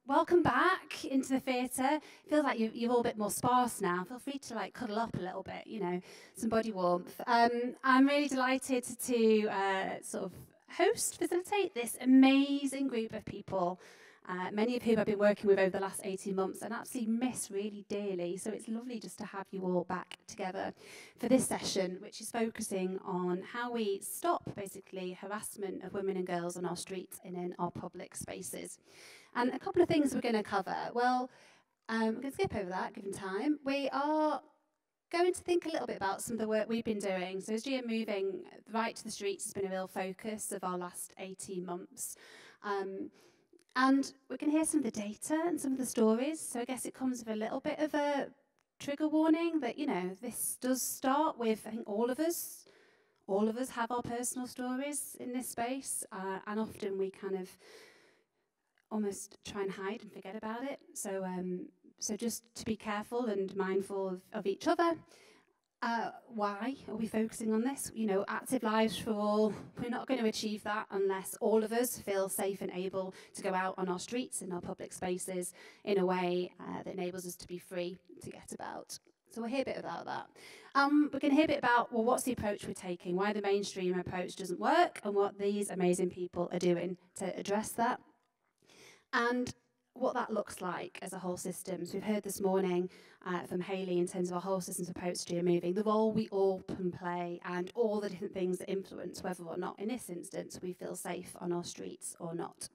welcome back into the theatre. Feels like you're all a bit more sparse now. Feel free to like cuddle up a little bit, you know, some body warmth. I'm really delighted to sort of facilitate this amazing group of people, many of whom I've been working with over the last 18 months and absolutely miss really dearly. So it's lovely just to have you all back together for this session, which is focusing on how we stop basically harassment of women and girls on our streets and in our public spaces. And a couple of things we're going to cover. Well, I'm going to skip over that, given time. We are going to think a little bit about some of the work we've been doing. So as GM Moving Right to the Streets has been a real focus of our last 18 months. And we're going to hear some of the data and some of the stories. So I guess it comes with a little bit of a trigger warning that, you know, this does start with, I think, all of us have our personal stories in this space. And often we kind of almost try and hide and forget about it. So so just to be careful and mindful of each other. Why are we focusing on this? You know, active lives for all. We're not going to achieve that unless all of us feel safe and able to go out on our streets, in our public spaces, in a way that enables us to be free to get about. So we'll hear a bit about that. We're going to hear a bit about, well, what's the approach we're taking, why the mainstream approach doesn't work, and what these amazing people are doing to address that. And what that looks like as a whole system. So we've heard this morning from Hayley in terms of our whole systems approach to moving, the role we all can play and all the different things that influence whether or not, in this instance, we feel safe on our streets or not.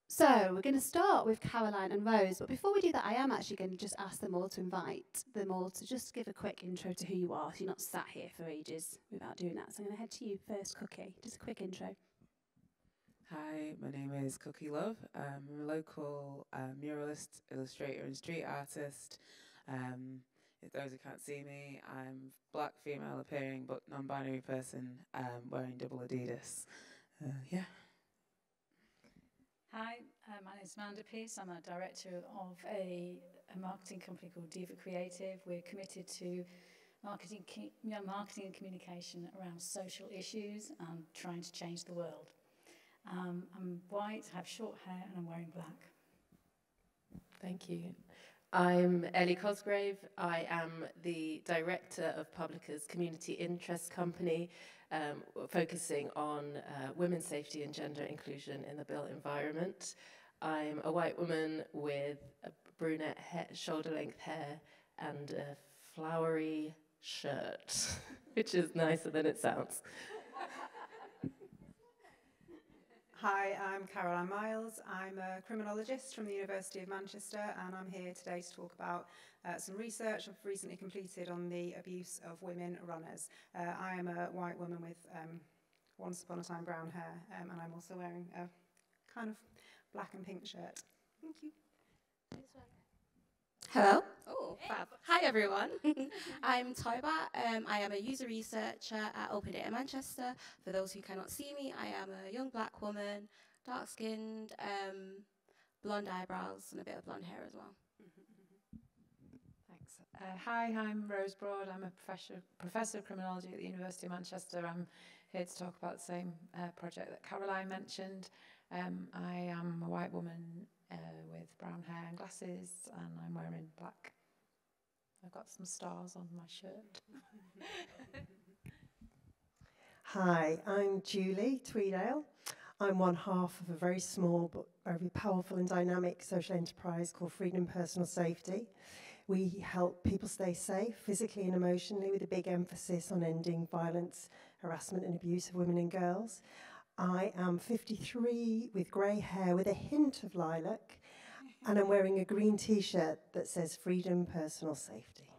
So we're going to start with Caroline and Rose, but before we do that, I am actually going to just ask them all to invite them all to just give a quick intro to who you are, so you're not sat here for ages without doing that. So I'm going to head to you first, Cookie. Just a quick intro. Hi, my name is Cookie Love. I'm a local muralist, illustrator and street artist. If those who can't see me, I'm black, female appearing, but non-binary person wearing double Adidas. Yeah. Hi, my name is Amanda Pearce. I'm a director of a marketing company called Diva Creative. We're committed to marketing and communication around social issues and trying to change the world. I'm white, have short hair, and I'm wearing black. Thank you. I'm Ellie Cosgrave. I am the director of Publica's Community Interest Company, focusing on women's safety and gender inclusion in the built environment. I'm a white woman with a brunette shoulder-length hair and a flowery shirt, which is nicer than it sounds. Hi, I'm Caroline Miles. I'm a criminologist from the University of Manchester, and I'm here today to talk about some research I've recently completed on the abuse of women runners. I am a white woman with once upon a time brown hair, and I'm also wearing a kind of black and pink shirt. Thank you. Hello. Oh, fab. Hi, everyone. I'm Toiba. I am a user researcher at Open Data Manchester. For those who cannot see me, I am a young black woman, dark-skinned, blonde eyebrows, and a bit of blonde hair as well. Thanks. Hi, I'm Rose Broad. I'm a professor of criminology at the University of Manchester. I'm here to talk about the same project that Caroline mentioned. I am a white woman with brown hair and glasses, and I'm wearing black. I've got some stars on my shirt. Hi, I'm Julie Tweedale. I'm one half of a very small but very powerful and dynamic social enterprise called Freedom Personal Safety. We help people stay safe physically and emotionally with a big emphasis on ending violence, harassment and abuse of women and girls. I am 53 with grey hair with a hint of lilac, and I'm wearing a green t-shirt that says Freedom Personal Safety.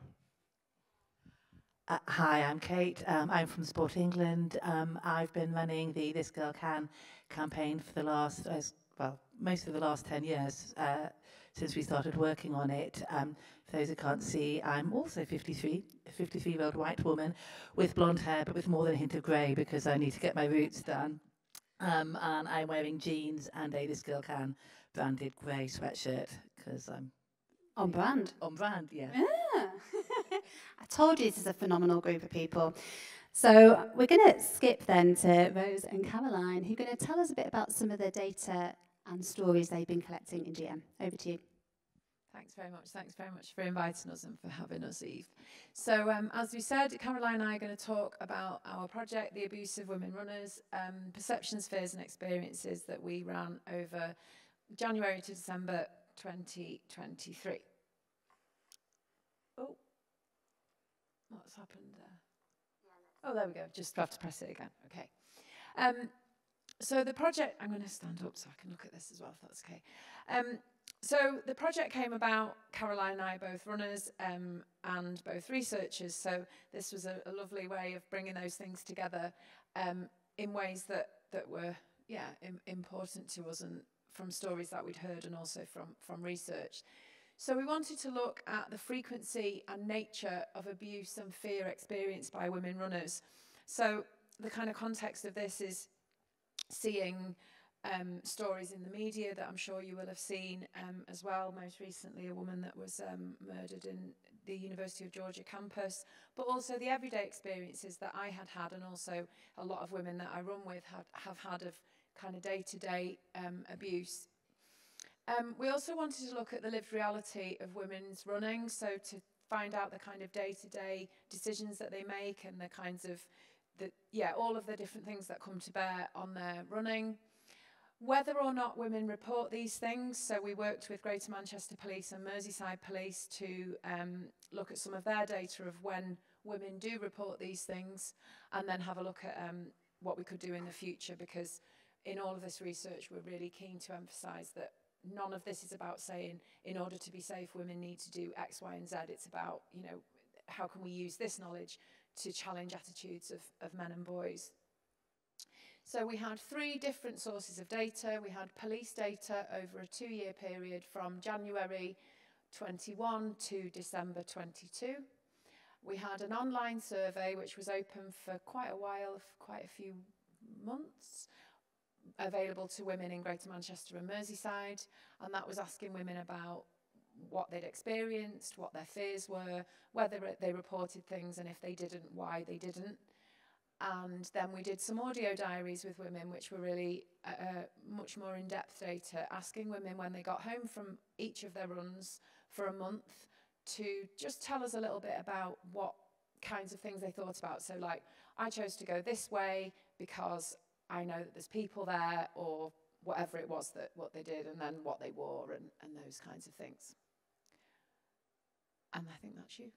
Hi, I'm Kate. I'm from Sport England. I've been running the This Girl Can campaign for the last, most of the last 10 years since we started working on it. For those who can't see, I'm also 53, a 53-year-old white woman with blonde hair, but with more than a hint of grey because I need to get my roots done. And I'm wearing jeans and a This Girl Can branded grey sweatshirt because I'm on brand. On brand, yeah. Yeah. I told you this is a phenomenal group of people. So we're going to skip then to Rose and Caroline, who are going to tell us a bit about some of the data and stories they've been collecting in GM. Over to you. Thanks very much. Thanks very much for inviting us and for having us, Eve. So as we said, Caroline and I are going to talk about our project, The Abuse of Women Runners, perceptions, fears and experiences that we ran over January to December 2023. Oh, what's happened there? Oh, there we go. Just have to press it again. Okay. So the project, I'm going to stand up so I can look at this as well, if that's okay. So the project came about, Caroline and I are both runners and both researchers, so this was a lovely way of bringing those things together in ways that were, important to us, and from stories that we'd heard and also from research. So we wanted to look at the frequency and nature of abuse and fear experienced by women runners. So the kind of context of this is seeing stories in the media that I'm sure you will have seen as well. Most recently, a woman that was murdered in the University of Georgia campus, but also the everyday experiences that I had and also a lot of women that I run with have had of kind of day-to-day abuse. We also wanted to look at the lived reality of women's running, so to find out the kind of day-to-day decisions that they make and the kinds of, all of the different things that come to bear on their running. Whether or not women report these things, so we worked with Greater Manchester Police and Merseyside Police to look at some of their data of when women do report these things, and then have a look at what we could do in the future, because in all of this research we're really keen to emphasise that none of this is about saying in order to be safe women need to do X, Y and Z. It's about, how can we use this knowledge to challenge attitudes of men and boys. So we had 3 different sources of data. We had police data over a 2-year period from January 21 to December 22. We had an online survey which was open for quite a while, for quite a few months, available to women in Greater Manchester and Merseyside, and that was asking women about what they'd experienced, what their fears were, whether they reported things, and if they didn't, why they didn't. And then we did some audio diaries with women, which were really much more in-depth data, asking women when they got home from each of their runs for a month to just tell us a little bit about what kinds of things they thought about. So like, I chose to go this way because I know that there's people there, or whatever it was that what they did, and then what they wore and those kinds of things. And I think that's you.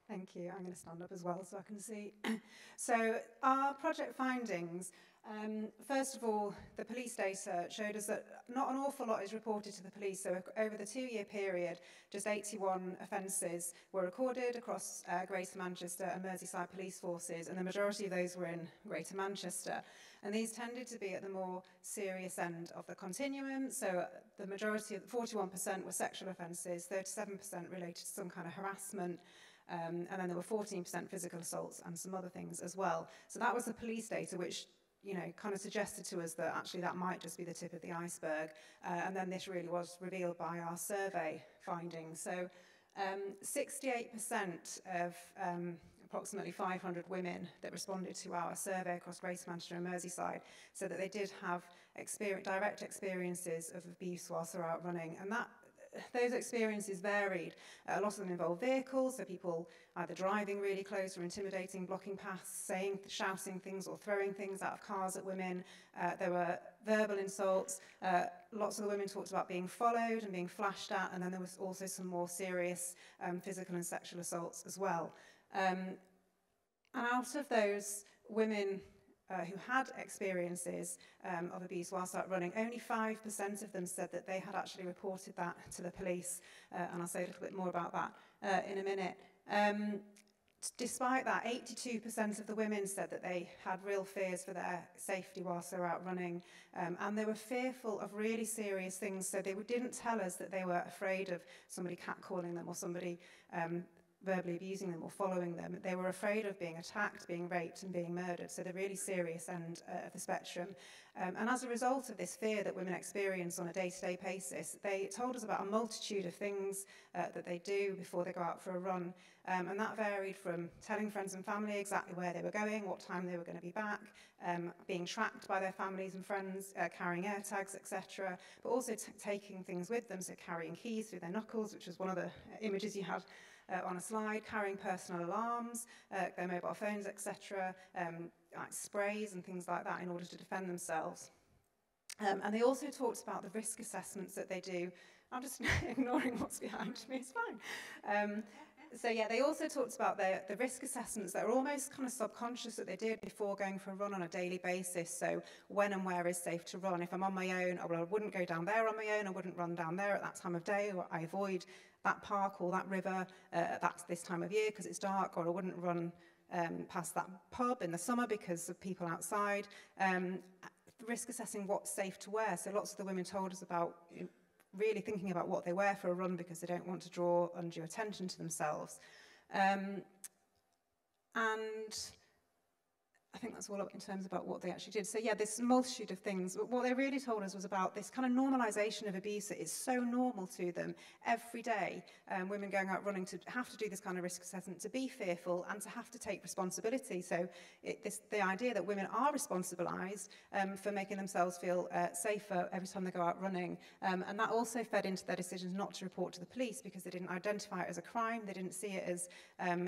Thank you. I'm going to stand up as well so I can see. So our project findings, first of all, the police data showed us that not an awful lot is reported to the police. So over the 2-year period, just 81 offences were recorded across Greater Manchester and Merseyside police forces, and the majority of those were in Greater Manchester. And these tended to be at the more serious end of the continuum. So the majority, 41% were sexual offences, 37% related to some kind of harassment, and then there were 14% physical assaults and some other things as well. So that was the police data, which kind of suggested to us that actually that might just be the tip of the iceberg. And then this really was revealed by our survey findings. So 68% of approximately 500 women that responded to our survey across Greater Manchester and Merseyside said that they did have direct experiences of abuse whilst they're out running. And those experiences varied. A lot of them involved vehicles, so people either driving really close or intimidating, blocking paths, shouting things or throwing things out of cars at women. There were verbal insults. Lots of the women talked about being followed and being flashed at, and then there was also some more serious physical and sexual assaults as well. And out of those women who had experiences of abuse whilst out running, only 5% of them said that they had actually reported that to the police, and I'll say a little bit more about that in a minute. Despite that, 82% of the women said that they had real fears for their safety whilst they were out running, and they were fearful of really serious things, so they didn't tell us that they were afraid of somebody catcalling them or somebody verbally abusing them or following them. They were afraid of being attacked, being raped and being murdered, so the really serious end of the spectrum. And as a result of this fear that women experience on a day-to-day basis, they told us about a multitude of things that they do before they go out for a run. And that varied from telling friends and family exactly where they were going, what time they were going to be back, being tracked by their families and friends, carrying air tags, etc., but also taking things with them, so carrying keys through their knuckles, which was one of the images you had on a slide, carrying personal alarms, their mobile phones, etc., like sprays and things like that in order to defend themselves. And they also talked about the risk assessments that they do. I'm just ignoring what's behind me, it's fine. So yeah, they also talked about the risk assessments that are almost kind of subconscious that they did before going for a run on a daily basis. So when and where is safe to run? If I'm on my own, well, I wouldn't go down there on my own, I wouldn't run down there at that time of day, or I avoid that park or that river at this time of year because it's dark, or I wouldn't run past that pub in the summer because of people outside. Risk assessing what's safe to wear. So lots of the women told us about really thinking about what they wear for a run because they don't want to draw undue attention to themselves. And I think that's all in terms about what they actually did. So yeah, this multitude of things. But what they really told us was about this kind of normalisation of abuse that is so normal to them every day. Women going out running to have to do this kind of risk assessment, to be fearful and to have to take responsibility. So the idea that women are responsibilised for making themselves feel safer every time they go out running. And that also fed into their decisions not to report to the police because they didn't identify it as a crime. They didn't see it as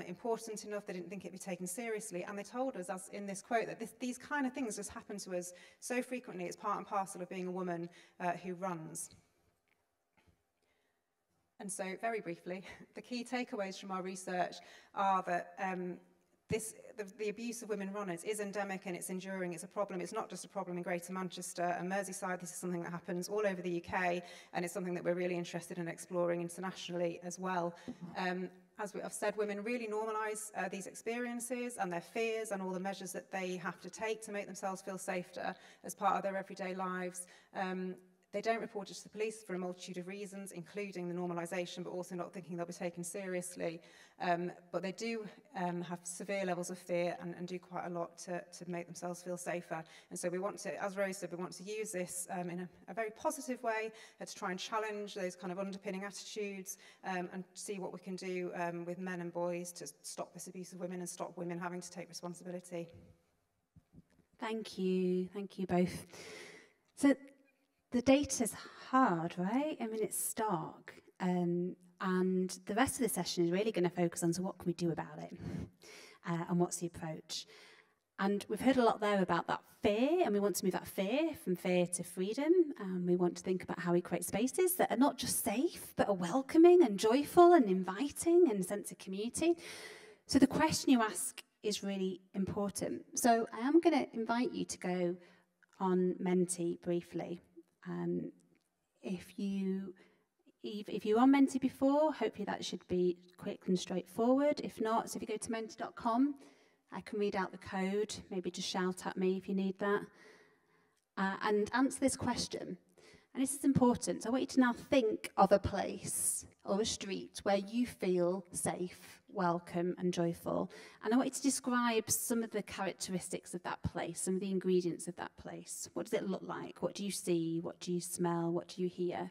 important enough. They didn't think it'd be taken seriously. And they told us, as in this quote, that these kind of things just happen to us so frequently. It's part and parcel of being a woman who runs. And so, very briefly, the key takeaways from our research are that the abuse of women runners is endemic and it's enduring. It's a problem. It's not just a problem in Greater Manchester and Merseyside. This is something that happens all over the UK, and it's something that we're really interested in exploring internationally as well. As I've said, women really normalise these experiences and their fears and all the measures that they have to take to make themselves feel safer as part of their everyday lives. They don't report it to the police for a multitude of reasons, including the normalisation, but also not thinking they'll be taken seriously. But they do have severe levels of fear and do quite a lot to make themselves feel safer. And so we want to, as Rose said, we want to use this in a very positive way to try and challenge those kind of underpinning attitudes and see what we can do with men and boys to stop this abuse of women and stop women having to take responsibility. Thank you both. So the data's hard, right? I mean, it's stark. And the rest of the session is really going to focus on, so what can we do about it? And what's the approach? And we've heard a lot there about that fear, and we want to move that fear from fear to freedom. We want to think about how we create spaces that are not just safe, but are welcoming and joyful and inviting and a sense of community. So the question you ask is really important. So I am going to invite you to go on Menti briefly. If you were on Menti before, hopefully that should be quick and straightforward. If not, so if you go to menti.com, I can read out the code, maybe just shout at me if you need that, and answer this question. And this is important. So I want you to now think of a place or a street where you feel safe, welcome and joyful. And I want you to describe some of the characteristics of that place, some of the ingredients of that place. What does it look like? What do you see? What do you smell? What do you hear? And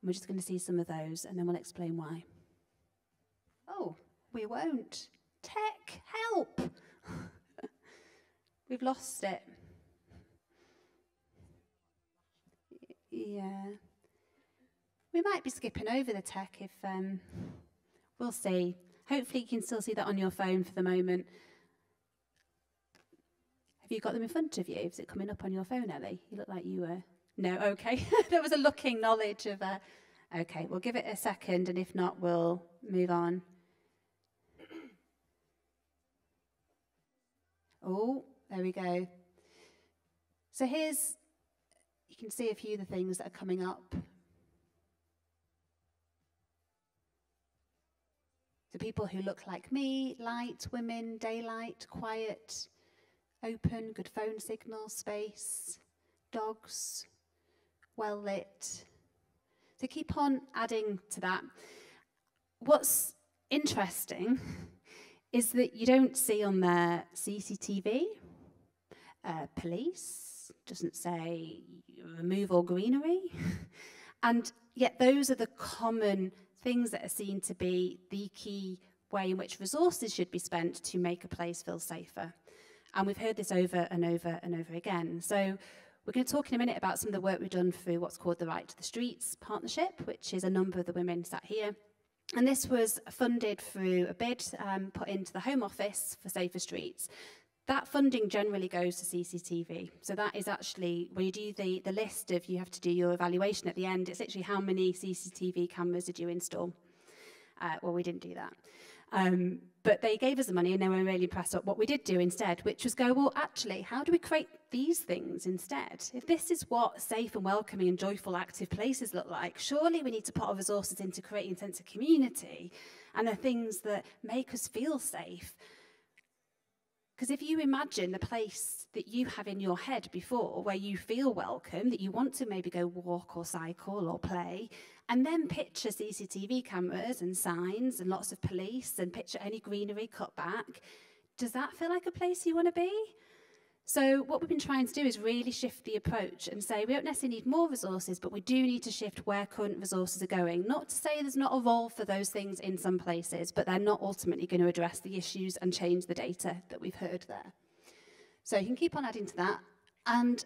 we're just going to see some of those and then we'll explain why. Oh, we won't. Tech, help! We've lost it. Yeah. We might be skipping over the tech if, we'll see. Hopefully you can still see that on your phone for the moment. Have you got them in front of you? Is it coming up on your phone, Ellie? You look like you were. No, okay. There was a looking knowledge of, okay, we'll give it a second, and if not, we'll move on. Oh, there we go. So here's, you can see a few of the things that are coming up. So people who look like me, light, women, daylight, quiet, open, good phone signal, space, dogs, well lit. So keep on adding to that. What's interesting is that you don't see on there CCTV, police, doesn't say remove all greenery. And yet those are the common things that are seen to be the key way in which resources should be spent to make a place feel safer. And we've heard this over and over and over again. So we're going to talk in a minute about some of the work we've done through what's called the Right to the Streets partnership, which is a number of the women sat here. And this was funded through a bid put into the Home Office for Safer Streets. That funding generally goes to CCTV. So that is actually, when you do the list of, you have to do your evaluation at the end, it's literally how many CCTV cameras did you install? Well, we didn't do that. But they gave us the money and they were really impressed with what we did do instead, which was go, well, actually, how do we create these things instead? If this is what safe and welcoming and joyful, active places look like, surely we need to put our resources into creating a sense of community and the things that make us feel safe. Because if you imagine the place that you have in your head before where you feel welcome, that you want to maybe go walk or cycle or play, and then picture CCTV cameras and signs and lots of police and picture any greenery cut back, does that feel like a place you want to be? So what we've been trying to do is really shift the approach and say we don't necessarily need more resources, but we do need to shift where current resources are going. Not to say there's not a role for those things in some places, but they're not ultimately going to address the issues and change the data that we've heard there. So you can keep on adding to that. And at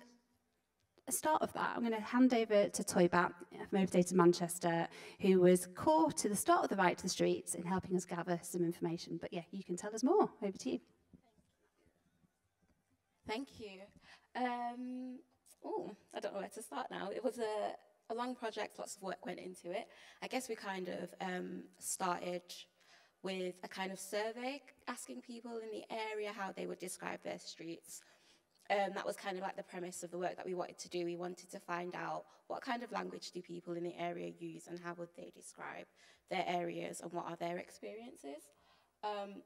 the start of that, I'm going to hand over to Toybat from Open Data Manchester, who was core to the start of the Right to the Streets in helping us gather some information. But yeah, you can tell us more. Over to you. Thank you. I don't know where to start now. It was a long project, lots of work went into it. I guess we kind of started with a kind of survey asking people in the area how they would describe their streets. That was kind of like the premise of the work that we wanted to do. We wanted to find out what kind of language do people in the area use and how would they describe their areas and what are their experiences.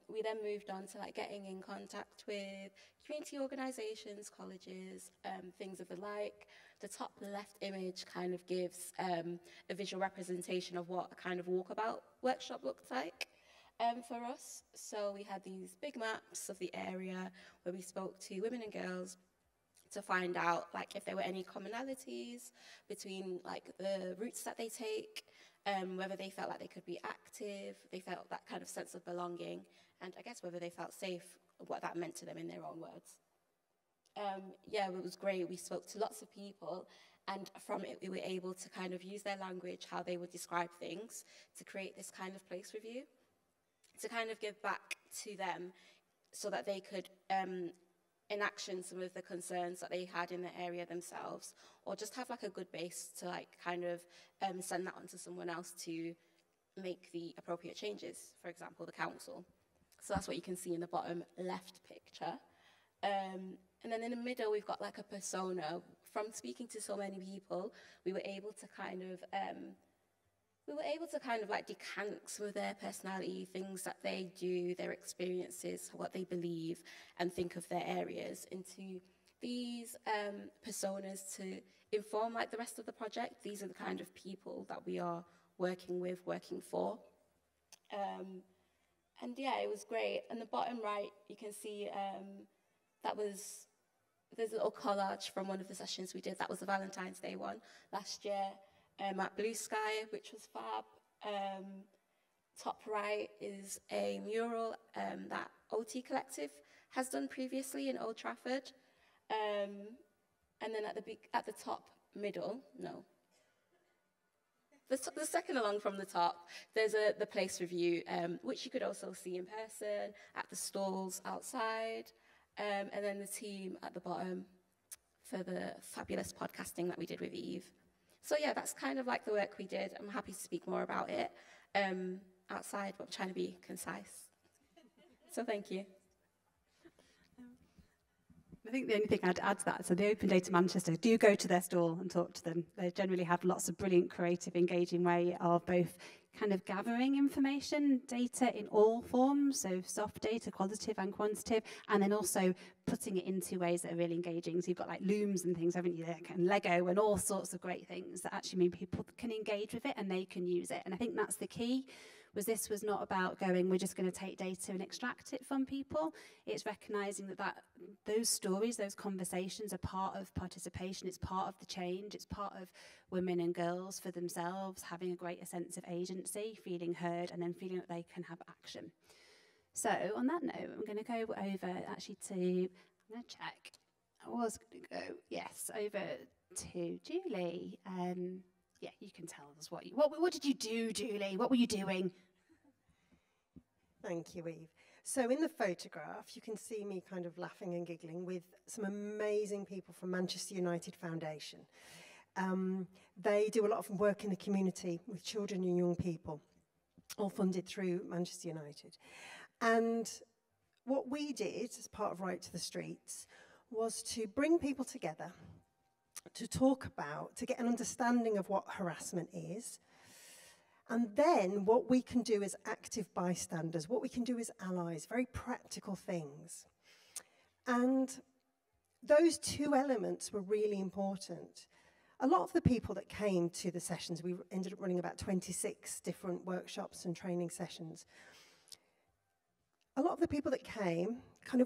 We then moved on to like getting in contact with community organisations, colleges, things of the like. The top left image kind of gives a visual representation of what a kind of walkabout workshop looked like for us. So we had these big maps of the area where we spoke to women and girls to find out like if there were any commonalities between like the routes that they take, whether they felt like they could be active, they felt that kind of sense of belonging, and I guess whether they felt safe, what that meant to them in their own words. Yeah, it was great. We spoke to lots of people, and from it we were able to kind of use their language, how they would describe things, to create this kind of place review, to kind of give back to them so that they could enaction some of the concerns that they had in the area themselves, or just have like a good base to like kind of send that on to someone else to make the appropriate changes, for example, the council. So that's what you can see in the bottom left picture. And then in the middle, we've got like a persona. From speaking to so many people, we were able to kind of like decant some of their personality, things that they do, their experiences, what they believe, and think of their areas into these personas to inform like the rest of the project. These are the kind of people that we are working with, working for. And yeah, it was great. And the bottom right, you can see there's a little collage from one of the sessions we did. That was the Valentine's Day one last year. At Blue Sky, which was fab. Top right is a mural that OT Collective has done previously in Old Trafford. And then at the top middle, no. The second along from the top, there's the place review, which you could also see in person, at the stalls outside, and then the team at the bottom for the fabulous podcasting that we did with Eve. So yeah, that's kind of like the work we did. I'm happy to speak more about it outside, but I'm trying to be concise. So thank you. I think the only thing I'd add to that, so the Open Data Manchester, do go to their stall and talk to them. They generally have lots of brilliant, creative, engaging way of both kind of gathering information, data in all forms, so soft data, qualitative and quantitative, and then also putting it into ways that are really engaging. So you've got like looms and things, haven't you, there, and Lego and all sorts of great things that actually mean people can engage with it and they can use it. And I think that's the key. this was not about going, we're just going to take data and extract it from people. It's recognising that those stories, those conversations are part of participation, it's part of the change, it's part of women and girls for themselves having a greater sense of agency, feeling heard, and then feeling that they can have action. So on that note, I'm going to go over actually to, I'm going to check, I was going to go, yes, over to Julie. Yeah, you can tell us what did you do, Julie? What were you doing? Thank you, Eve. So in the photograph, you can see me kind of laughing and giggling with some amazing people from Manchester United Foundation. They do a lot of work in the community with children and young people, all funded through Manchester United. And what we did as part of Right to the Streets was to bring people together to talk about, to get an understanding of what harassment is, and then what we can do as active bystanders, what we can do as allies, very practical things. And those two elements were really important. A lot of the people that came to the sessions, we ended up running about 26 different workshops and training sessions. A lot of the people that came,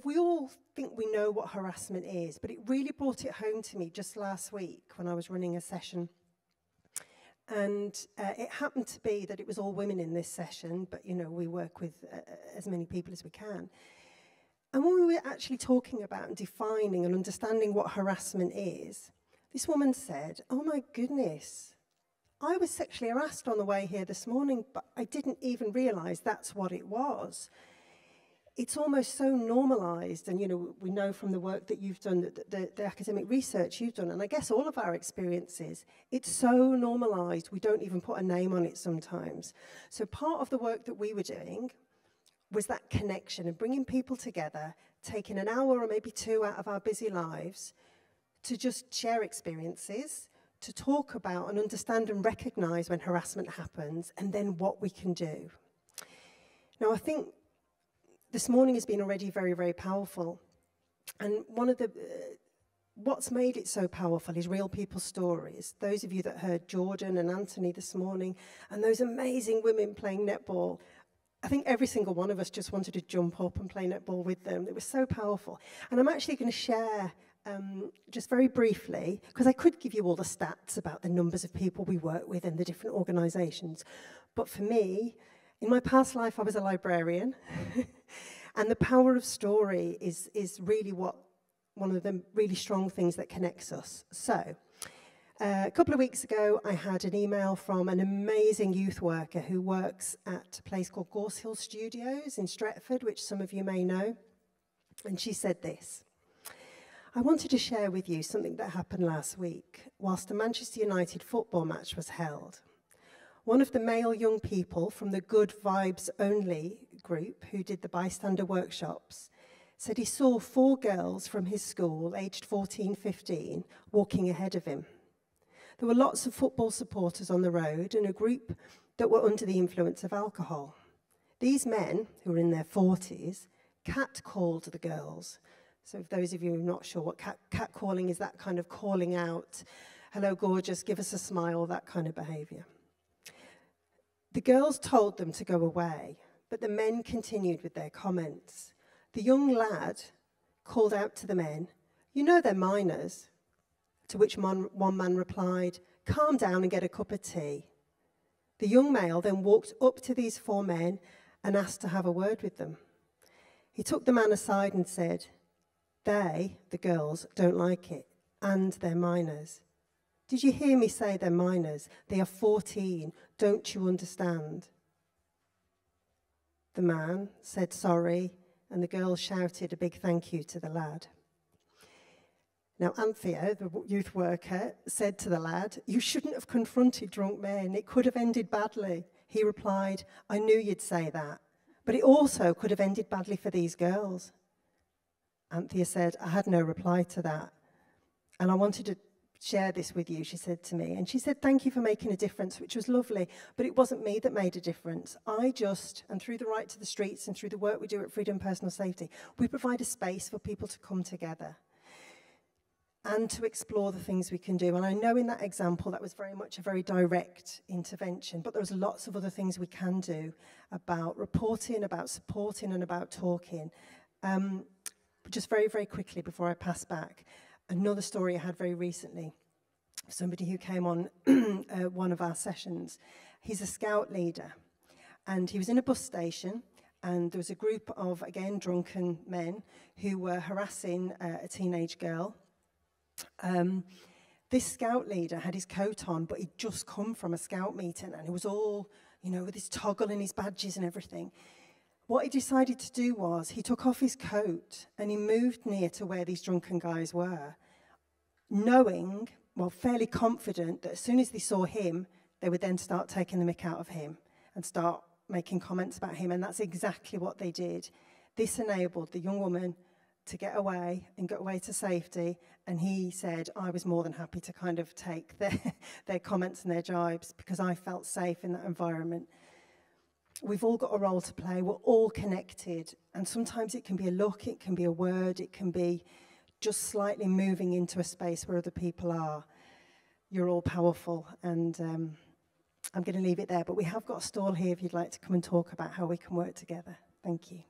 we all think we know what harassment is, but it really brought it home to me just last week when I was running a session. And it happened to be that it was all women in this session, but we work with as many people as we can. And when we were actually talking about and defining and understanding what harassment is, this woman said, "Oh my goodness, I was sexually harassed on the way here this morning, but I didn't even realise that's what it was." It's almost so normalised, and we know from the work that you've done, the academic research you've done, and I guess all of our experiences, it's so normalised we don't even put a name on it sometimes. So part of the work that we were doing was that connection and bringing people together, taking an hour or maybe 2 out of our busy lives to just share experiences, to talk about and understand and recognise when harassment happens, and then what we can do. Now, I think this morning has been already very, very powerful. And one of the, what's made it so powerful is real people's stories. Those of you that heard Jordan and Anthony this morning, and those amazing women playing netball, I think every single one of us just wanted to jump up and play netball with them. It was so powerful. And I'm actually going to share, just very briefly, because I could give you all the stats about the numbers of people we work with and the different organisations. But for me, in my past life, I was a librarian, and the power of story is really one of the really strong things that connects us. So, a couple of weeks ago, I had an email from an amazing youth worker who works at a place called Gorse Hill Studios in Stretford, which some of you may know, and she said this: "I wanted to share with you something that happened last week whilst the Manchester United football match was held. One of the male young people from the Good Vibes Only group who did the bystander workshops said he saw 4 girls from his school, aged 14, 15, walking ahead of him. There were lots of football supporters on the road and a group that were under the influence of alcohol. These men, who were in their 40s, catcalled the girls." So if those of you who are not sure what catcalling is, that kind of calling out, "Hello, gorgeous, give us a smile," that kind of behaviour. The girls told them to go away, but the men continued with their comments. The young lad called out to the men, "You know they're minors." To which one man replied, "Calm down and get a cup of tea." The young male then walked up to these 4 men and asked to have a word with them. He took the man aside and said, "They, the girls, don't like it, and they're minors. Did you hear me say they're minors? They are 14. Don't you understand?" The man said sorry, and the girls shouted a big thank you to the lad. Now, Anthea, the youth worker, said to the lad, "You shouldn't have confronted drunk men. It could have ended badly." He replied, "I knew you'd say that, but it also could have ended badly for these girls." Anthea said, "I had no reply to that, and I wanted to share this with you," she said to me. And she said, "Thank you for making a difference," which was lovely, but it wasn't me that made a difference. And through the Right to the Streets and through the work we do at Freedom Personal Safety, we provide a space for people to come together. and to explore the things we can do. And I know in that example that was very much a very direct intervention, but there's lots of other things we can do about reporting, about supporting, and about talking. Just very, very quickly before I pass back, another story I had very recently, somebody who came on one of our sessions. He's a scout leader, and he was in a bus station, and there was a group of, again, drunken men who were harassing a teenage girl. This scout leader had his coat on, but he'd just come from a scout meeting, and he was all, you know, with his toggle and his badges and everything. What he decided to do was he took off his coat and he moved near to where these drunken guys were, knowing, well, fairly confident that as soon as they saw him, they would then start taking the mick out of him and start making comments about him, and that's exactly what they did. This enabled the young woman to get away and get away to safety, and he said, I was more than happy to kind of take their comments and their jibes because I felt safe in that environment. We've all got a role to play, we're all connected, and sometimes it can be a look, it can be a word, it can be just slightly moving into a space where other people are. You're all powerful, and I'm going to leave it there, but we have got a stall here if you'd like to come and talk about how we can work together. Thank you.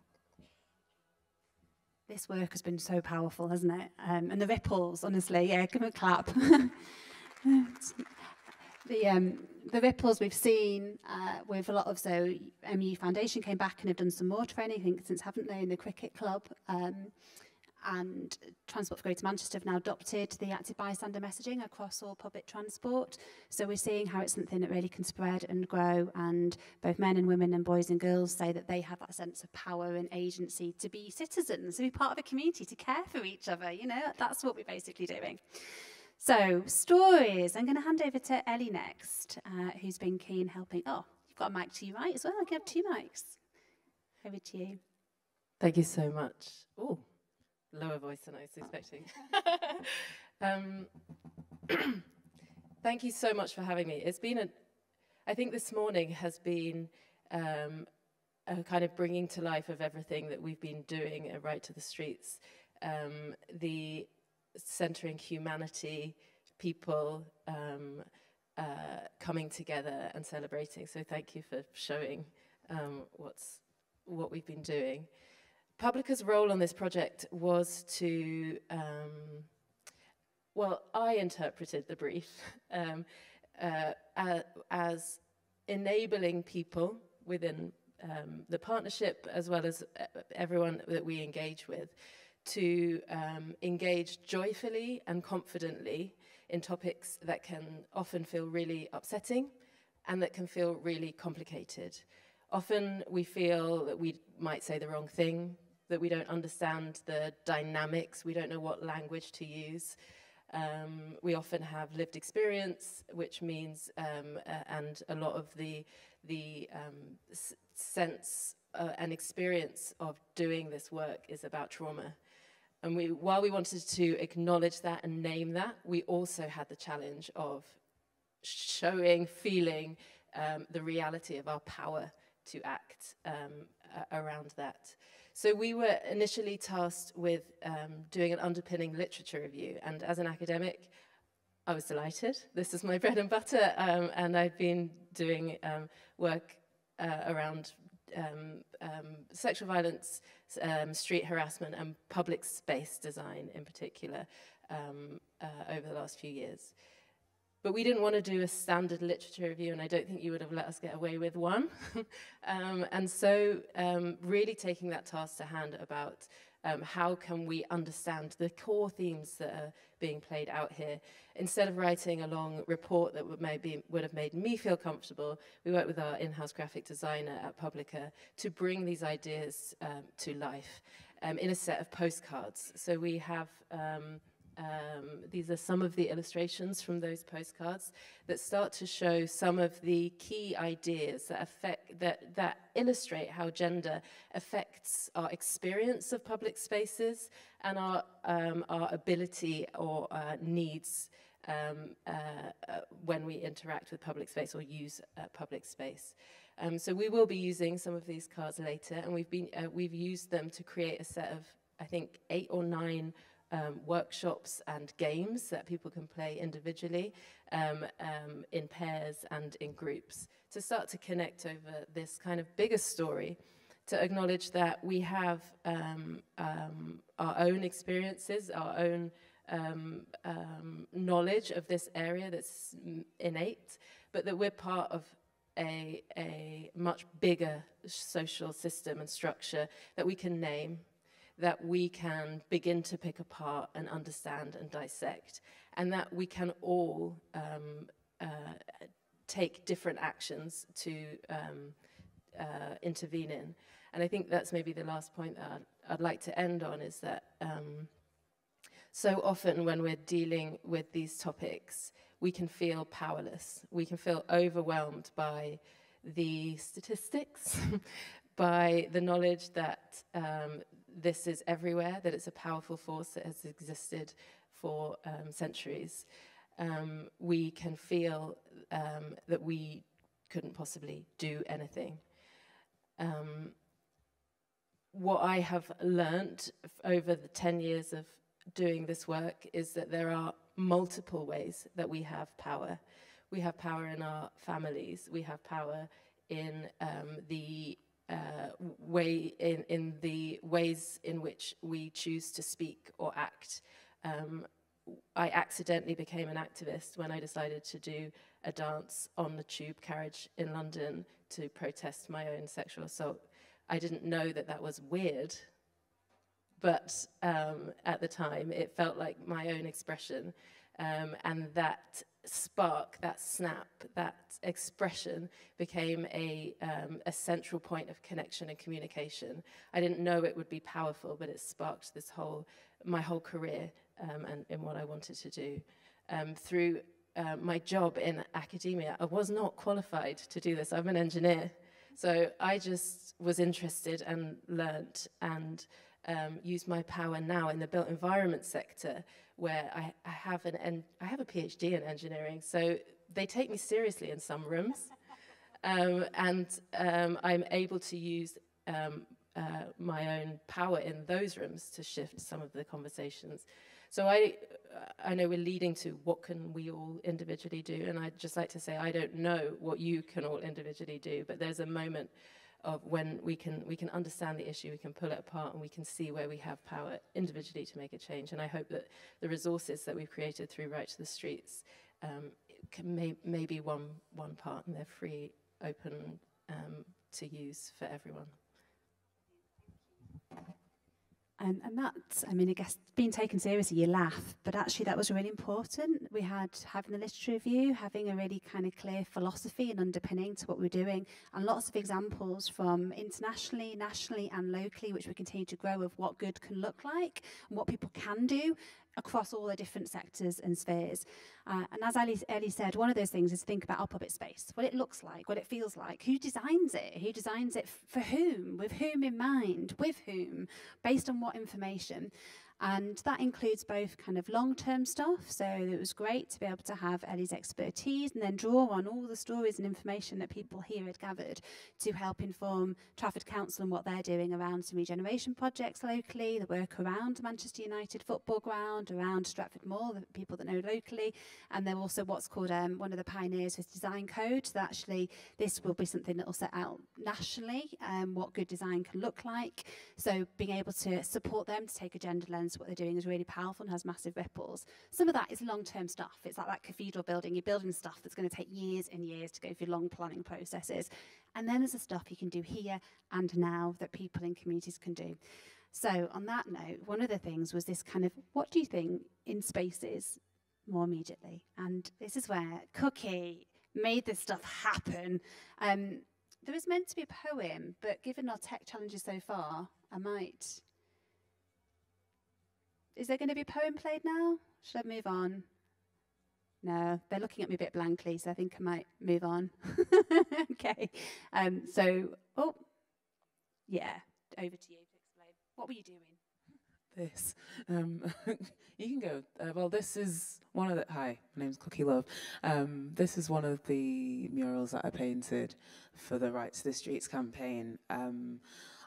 This work has been so powerful, hasn't it? And the ripples, honestly, yeah, give them a clap. The ripples we've seen with a lot of, so MU Foundation came back and have done some more training, I think, since, haven't they, in the cricket club. And Transport for Greater Manchester have now adopted the active bystander messaging across all public transport. So we're seeing how it's something that really can spread and grow, and both men and women and boys and girls say that they have that sense of power and agency to be citizens, to be part of a community, to care for each other. You know, that's what we're basically doing. So, stories. I'm going to hand over to Ellie next, who's been keen helping. Oh, you've got a mic to your right as well. I can have 2 mics. Over to you. Thank you so much. Oh, lower voice than I was expecting. Thank you so much for having me. It's been I think this morning has been a kind of bringing to life of everything that we've been doing at Right to the Streets. The centering humanity, people coming together and celebrating. So thank you for showing what we've been doing. Publica's role on this project was to, well, I interpreted the brief as enabling people within the partnership, as well as everyone that we engage with, to engage joyfully and confidently in topics that can often feel really upsetting and that can feel really complicated. Often we feel that we might say the wrong thing, that we don't understand the dynamics, we don't know what language to use. We often have lived experience, which means, and a lot of the sense and experience of doing this work is about trauma. And while we wanted to acknowledge that and name that, we also had the challenge of showing, feeling the reality of our power to act around that. So we were initially tasked with doing an underpinning literature review, and as an academic, I was delighted. This is my bread and butter, and I've been doing work around sexual violence, street harassment, and public space design in particular over the last few years. But we didn't want to do a standard literature review, and I don't think you would have let us get away with one. And so really taking that task to hand about how can we understand the core themes that are being played out here. Instead of writing a long report that would have made me feel comfortable, we worked with our in-house graphic designer at Publica to bring these ideas to life in a set of postcards. So we have these are some of the illustrations from those postcards that start to show some of the key ideas that illustrate how gender affects our experience of public spaces and our ability or needs when we interact with public space or use public space. So we will be using some of these cards later, and we've used them to create a set of, I think, 8 or 9 workshops and games that people can play individually, in pairs and in groups, to start to connect over this kind of bigger story, to acknowledge that we have our own experiences, our own knowledge of this area that's innate, but that we're part of a much bigger social system and structure that we can name, that we can begin to pick apart and understand and dissect, and that we can all take different actions to intervene in. And I think that's maybe the last point that I'd like to end on, is that so often when we're dealing with these topics, we can feel powerless. We can feel overwhelmed by the statistics, by the knowledge that this is everywhere, that it's a powerful force that has existed for centuries. We can feel that we couldn't possibly do anything. What I have learned over the 10 years of doing this work is that there are multiple ways that we have power. We have power in our families. We have power in the ways in which we choose to speak or act. I accidentally became an activist when I decided to do a dance on the tube carriage in London to protest my own sexual assault. I didn't know that that was weird, but at the time it felt like my own expression, and that spark, that snap, that expression became a central point of connection and communication. I didn't know it would be powerful, but it sparked my whole career and in what I wanted to do. Through my job in academia, I was not qualified to do this. I'm an engineer. So I just was interested and learnt and used my power now in the built environment sector, where I have a PhD in engineering. So they take me seriously in some rooms. And I'm able to use my own power in those rooms to shift some of the conversations. So I know we're leading to what can we all individually do, and I'd just like to say I don't know what you can all individually do, but there's a moment of when we can understand the issue, we can pull it apart, and we can see where we have power individually to make a change. And I hope that the resources that we've created through Right to the Streets may be one part, and they're free, open to use for everyone. And that's, I mean, I guess being taken seriously, you laugh, but actually that was really important. We had having the literature review, having a really kind of clear philosophy and underpinning to what we're doing, and lots of examples from internationally, nationally and locally, which we continue to grow, of what good can look like and what people can do across all the different sectors and spheres. And as Ellie said, one of those things is to think about our public space, what it looks like, what it feels like, who designs it for whom, with whom in mind, with whom, based on what information. And that includes both kind of long-term stuff, so it was great to be able to have Ellie's expertise and then draw on all the stories and information that people here had gathered to help inform Trafford Council and what they're doing around some regeneration projects locally, the work around Manchester United football ground, around Stratford Mall, the people that know locally, and then also what's called one of the pioneers with design code. So actually this will be something that will set out nationally what good design can look like. So being able to support them to take a gender lens, what they're doing is really powerful and has massive ripples. Some of that is long-term stuff. It's like that cathedral building. You're building stuff that's going to take years and years to go through long planning processes. And then there's the stuff you can do here and now that people in communities can do. So on that note, one of the things was this kind of, what do you think in spaces more immediately? And this is where Cookie made this stuff happen. There was meant to be a poem, but given our tech challenges so far, I might... Is there going to be a poem played now? Should I move on? No, they're looking at me a bit blankly, so I think I might move on. Okay. Yeah, over to you to explain. What were you doing? This. You can go. Well, this is one of the... Hi, my name's Cookie Love. This is one of the murals that I painted for the Right to the Streets campaign.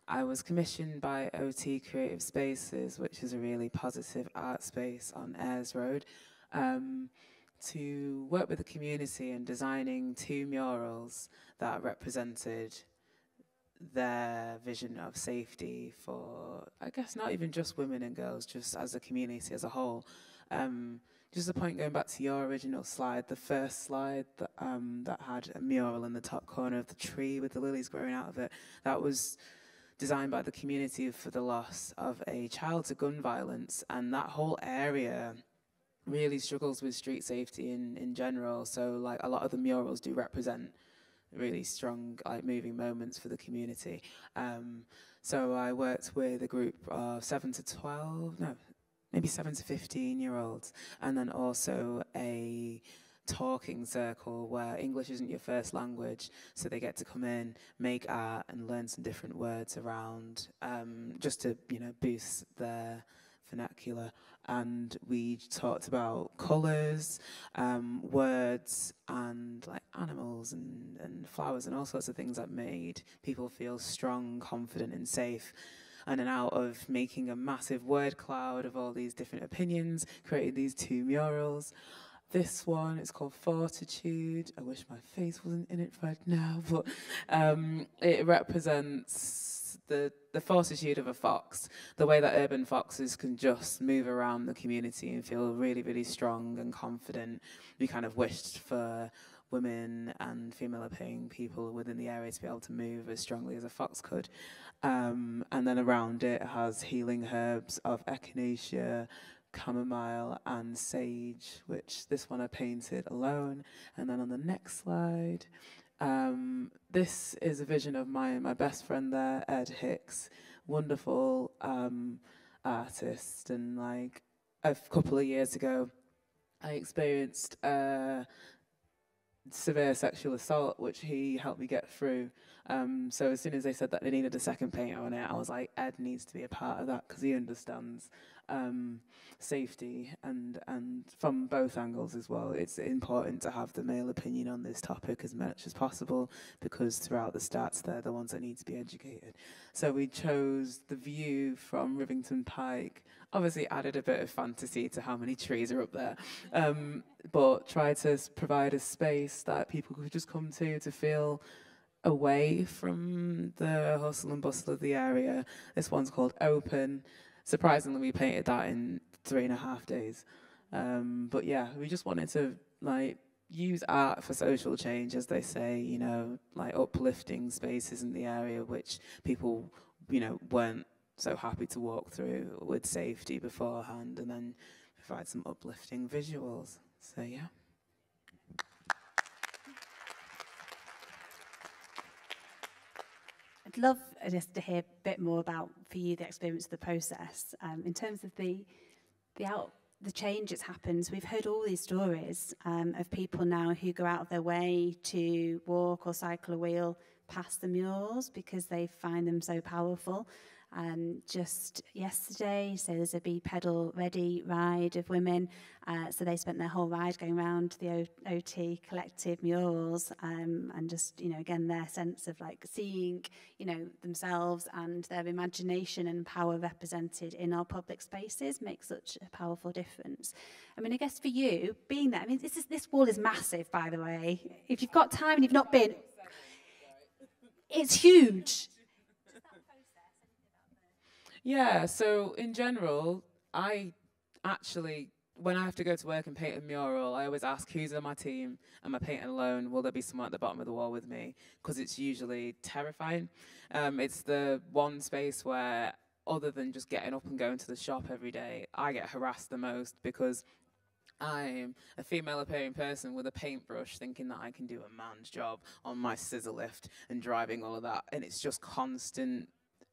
I was commissioned by OT Creative Spaces, which is a really positive art space on Ayres Road, to work with the community in designing 2 murals that represented their vision of safety for, I guess, not even just women and girls, just as a community as a whole. Just a point going back to your original slide, the first slide that, that had a mural in the top corner of the tree with the lilies growing out of it, that was designed by the community for the loss of a child to gun violence, and that whole area really struggles with street safety in general. So like a lot of the murals do represent really strong, like, moving moments for the community. So I worked with a group of 7 to 12, no, maybe 7 to 15-year-olds, and then also a talking circle where English isn't your first language, so they get to come in, make art, and learn some different words around, just to, you know, boost their vernacular. And we talked about colours, words, and like animals and flowers and all sorts of things that made people feel strong, confident, and safe. And then out of making a massive word cloud of all these different opinions, created these 2 murals. This one is called Fortitude. I wish my face wasn't in it right now, but it represents the fortitude of a fox, the way that urban foxes can just move around the community and feel really, really strong and confident. We kind of wished for women and female-appearing people within the area to be able to move as strongly as a fox could. And then around it has healing herbs of echinacea, chamomile and sage, which this one I painted alone. And then on the next slide, this is a vision of my best friend there, Ed Hicks, wonderful artist. And like a couple of years ago, I experienced severe sexual assault, which he helped me get through. So as soon as they said that they needed a second painter on it, I was like, Ed needs to be a part of that because he understands safety and from both angles as well. It's important to have the male opinion on this topic as much as possible, because throughout the stats they're the ones that need to be educated. So we chose the view from Rivington Pike, obviously added a bit of fantasy to how many trees are up there, but tried to provide a space that people could just come to feel away from the hustle and bustle of the area. This one's called Open. Surprisingly, we painted that in 3.5 days. But yeah, we just wanted to like use art for social change, as they say, you know, like uplifting spaces in the area which people, you know, weren't so happy to walk through with safety beforehand, and then provide some uplifting visuals. So yeah. I'd love just to hear a bit more about, for you, the experience of the process. In terms of the change that's happened, we've heard all these stories of people now who go out of their way to walk or cycle or wheel past the murals because they find them so powerful. Just yesterday, so there's a Be Pedal Ready ride of women. So they spent their whole ride going around the OT collective murals, and just, you know, again, their sense of like seeing, you know, themselves and their imagination and power represented in our public spaces makes such a powerful difference. I mean, I guess for you, being there, I mean, this wall is massive, by the way. If you've got time and you've not been, it's huge. Yeah, so in general, I actually, when I have to go to work and paint a mural, I always ask who's on my team. Am I painting alone? Will there be someone at the bottom of the wall with me? Because it's usually terrifying. It's the one space where, other than just getting up and going to the shop every day, I get harassed the most, because I'm a female appearing person with a paintbrush thinking that I can do a man's job on my scissor lift and driving all of that. And it's just constant.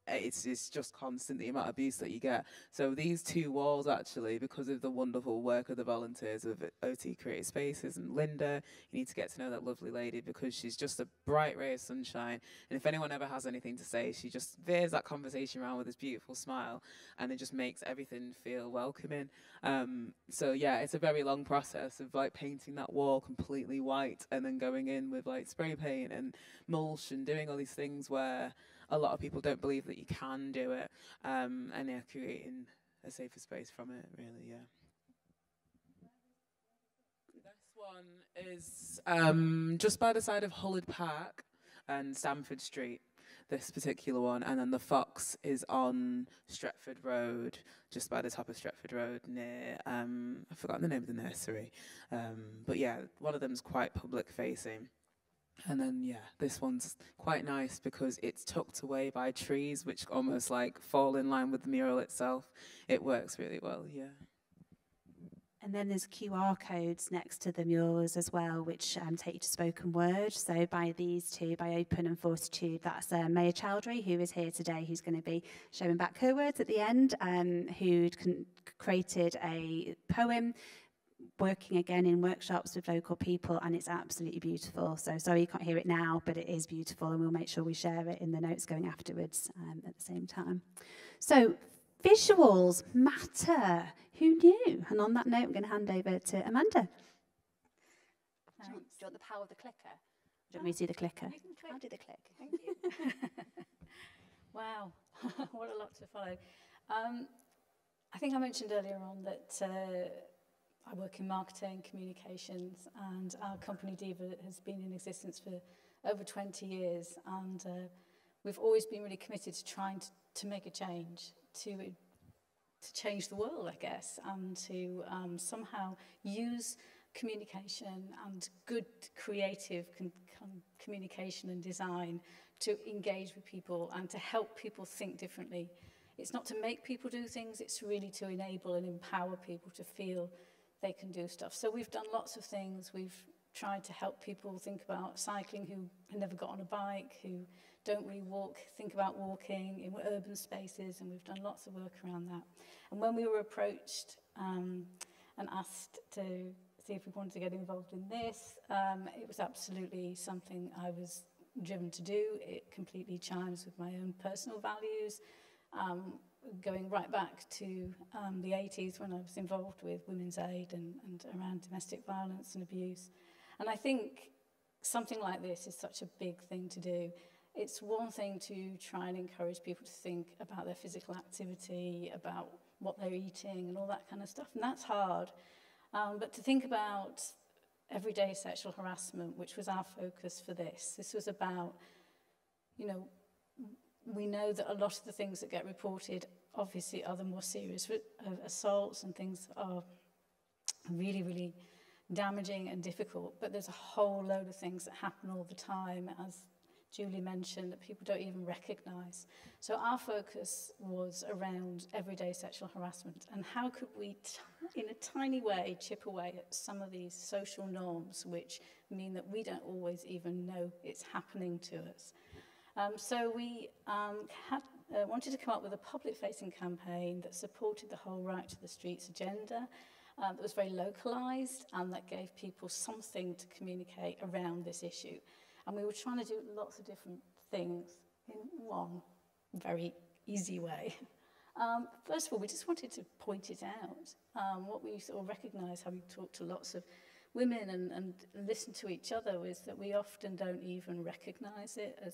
It's just constant, the amount of abuse that you get. So these 2 walls, actually, because of the wonderful work of the volunteers of OT Creative Spaces and Linda, you need to get to know that lovely lady, because she's just a bright ray of sunshine. And if anyone ever has anything to say, she just veers that conversation around with this beautiful smile, and it just makes everything feel welcoming. So yeah, it's a very long process of like painting that wall completely white and then going in with like spray paint and mulch and doing all these things where a lot of people don't believe that you can do it, and they're creating a safer space from it, really, yeah. This one is just by the side of Hullard Park and Stamford Street, this particular one, and then the Fox is on Stretford Road, just by the top of Stretford Road near, I've forgotten the name of the nursery, but yeah, one of them's quite public facing. And then, yeah, this one's quite nice because it's tucked away by trees, which almost like fall in line with the mural itself. It works really well, yeah. And then there's QR codes next to the murals as well, which take you to spoken word. So by these two, by Open and Fortitude, that's Maya Chowdhury, who is here today, who's going to be showing back her words at the end, who created a poem, working again in workshops with local people, and it's absolutely beautiful. So sorry you can't hear it now, but it is beautiful, and we'll make sure we share it in the notes going afterwards at the same time. So visuals matter. Who knew? And on that note, I'm going to hand over to Amanda. Do you want the power of the clicker? Do you want me to do the clicker? I'll do the click. Thank you. Wow, what a lot to follow. I think I mentioned earlier on that I work in marketing, communications, and our company Diva has been in existence for over 20 years, and we've always been really committed to trying to make a change, to change the world, I guess, and to somehow use communication and good creative communication and design to engage with people and to help people think differently. It's not to make people do things, it's really to enable and empower people to feel they can do stuff. So we've done lots of things. We've tried to help people think about cycling who have never got on a bike, who don't really walk, think about walking in urban spaces, and we've done lots of work around that. And when we were approached and asked to see if we wanted to get involved in this, it was absolutely something I was driven to do. It completely chimes with my own personal values, going right back to the 80s when I was involved with Women's Aid and around domestic violence and abuse. And I think something like this is such a big thing to do. It's one thing to try and encourage people to think about their physical activity, about what they're eating and all that kind of stuff, and that's hard. But to think about everyday sexual harassment, which was our focus for this. This was about, you know, we know that a lot of the things that get reported obviously are the more serious assaults, and things are really, really damaging and difficult, but there's a whole load of things that happen all the time, as Julie mentioned, that people don't even recognise. So our focus was around everyday sexual harassment, and how could we, in a tiny way, chip away at some of these social norms which mean that we don't always even know it's happening to us. So we wanted to come up with a public-facing campaign that supported the whole Right to the Streets agenda, that was very localised and that gave people something to communicate around this issue. And we were trying to do lots of different things in one very easy way. First of all, we just wanted to point it out. What we sort of recognised, having talked to lots of women and listen to each other, was that we often don't even recognise it as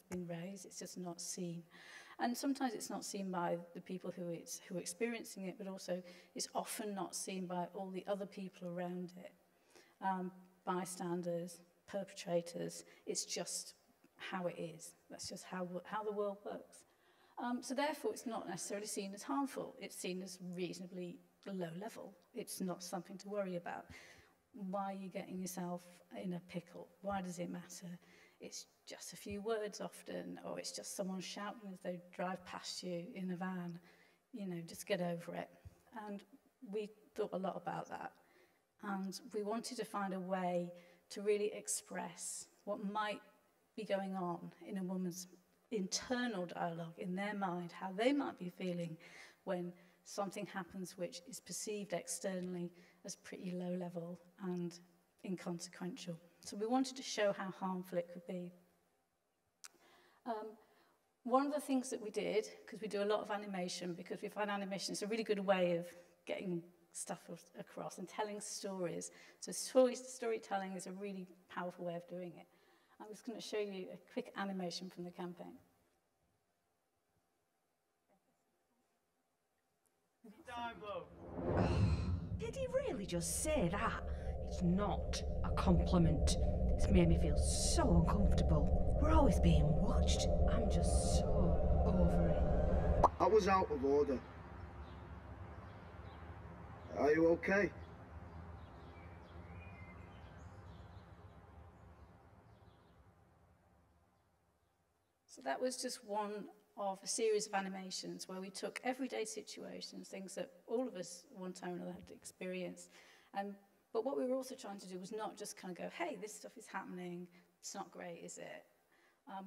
been raised. It's just not seen. And sometimes it's not seen by the people who are experiencing it, but also it's often not seen by all the other people around it. Bystanders, perpetrators, it's just how it is. That's just how the world works. So therefore, it's not necessarily seen as harmful. It's seen as reasonably low level. It's not something to worry about. Why are you getting yourself in a pickle? Why does it matter? It's just a few words often, or it's just someone shouting as they drive past you in a van. You know, just get over it. And we thought a lot about that. And we wanted to find a way to really express what might be going on in a woman's internal dialogue, in their mind, how they might be feeling when something happens which is perceived externally as pretty low level and inconsequential. So we wanted to show how harmful it could be. One of the things that we did, because we do a lot of animation, because we find animation is a really good way of getting stuff across and telling stories. So storytelling is a really powerful way of doing it. I'm just going to show you a quick animation from the campaign. Did he really just say that? It's not a compliment. It's made me feel so uncomfortable. We're always being watched. I'm just so over it. That was out of order. Are you okay? So that was just one of a series of animations where we took everyday situations, things that all of us one time or another had experienced. But what we were also trying to do was not just kind of go, hey, this stuff is happening, it's not great, is it?